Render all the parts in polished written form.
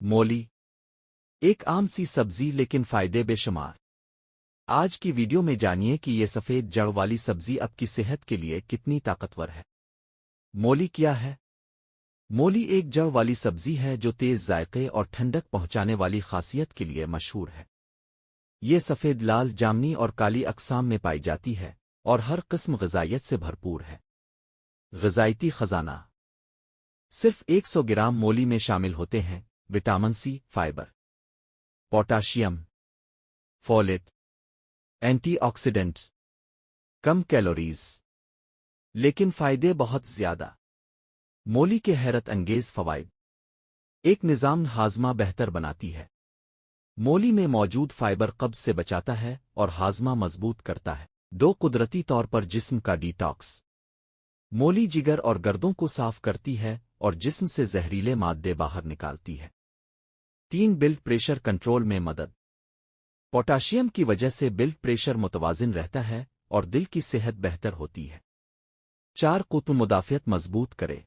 مولی ایک عام سی سبزی لیکن فائدے بے شمار۔ آج کی ویڈیو میں جانیے کہ یہ سفید جڑ والی سبزی آپ کی صحت کے لیے کتنی طاقتور ہے۔ مولی کیا ہے؟ مولی ایک جڑ والی سبزی ہے جو تیز ذائقے اور ٹھنڈک پہنچانے والی خاصیت کے لیے مشہور ہے۔ یہ سفید، لال، جامنی اور کالی اقسام میں پائی جاتی ہے اور ہر قسم غذائیت سے بھرپور ہے۔ غذائیتی خزانہ: صرف 100 گرام مولی میں شامل ہوتے ہیں vitamin C, fibre, potassium, folate, antioxidants, کم کیلوریز، لیکن فائدے بہت زیادہ۔ مولی کے حیرت انگیز فوائد: ایک نظام ہاضمہ بہتر بناتی ہے۔ مولی میں موجود فائبر قبض سے بچاتا ہے اور ہاضمہ مضبوط کرتا ہے۔ قدرتی طور پر جسم کا ڈی ٹاکس: مولی جگر اور گردوں کو صاف کرتی ہے اور جسم سے زہریلے مادے باہر نکالتی ہے۔ 3 بلڈ پریشر کنٹرول میں مدد: پوٹاشیم کی وجہ سے بلڈ پریشر متوازن رہتا ہے اور دل کی صحت بہتر ہوتی ہے۔ 4 قوت مدافعت مضبوط کرے: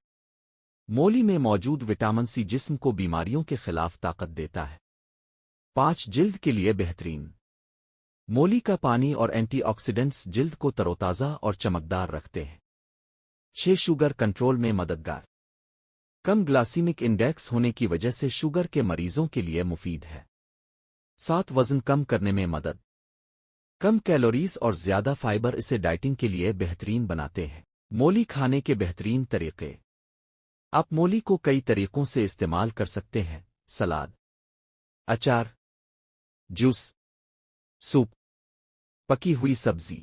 مولی میں موجود وٹامن سی جسم کو بیماریوں کے خلاف طاقت دیتا ہے۔ 5 جلد کے لیے بہترین: مولی کا پانی اور اینٹی آکسیڈنٹس جلد کو تروتازہ اور چمکدار رکھتے ہیں۔ 6 شوگر کنٹرول میں مددگار: کم گلائسیمک انڈیکس ہونے کی وجہ سے شوگر کے مریضوں کے لیے مفید ہے۔ 7 وزن کم کرنے میں مدد: کم کیلوریز اور زیادہ فائبر اسے ڈائٹنگ کے لیے بہترین بناتے ہیں۔ مولی کھانے کے بہترین طریقے: آپ مولی کو کئی طریقوں سے استعمال کر سکتے ہیں: سلاد، اچار، جوس، سوپ، پکی ہوئی سبزی،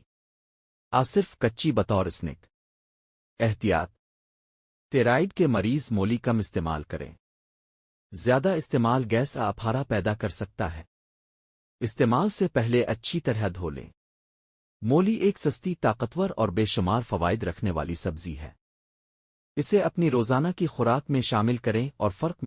صرف کچی بطور اسنیک۔ احتیاط: تیرائیڈ کے مریض مولی کم استعمال کریں۔ زیادہ استعمال گیس اپھارا پیدا کر سکتا ہے۔ استعمال سے پہلے اچھی طرح دھو لیں۔ مولی ایک سستی، طاقتور اور بے شمار فوائد رکھنے والی سبزی ہے۔ اسے اپنی روزانہ کی خوراک میں شامل کریں اور فرق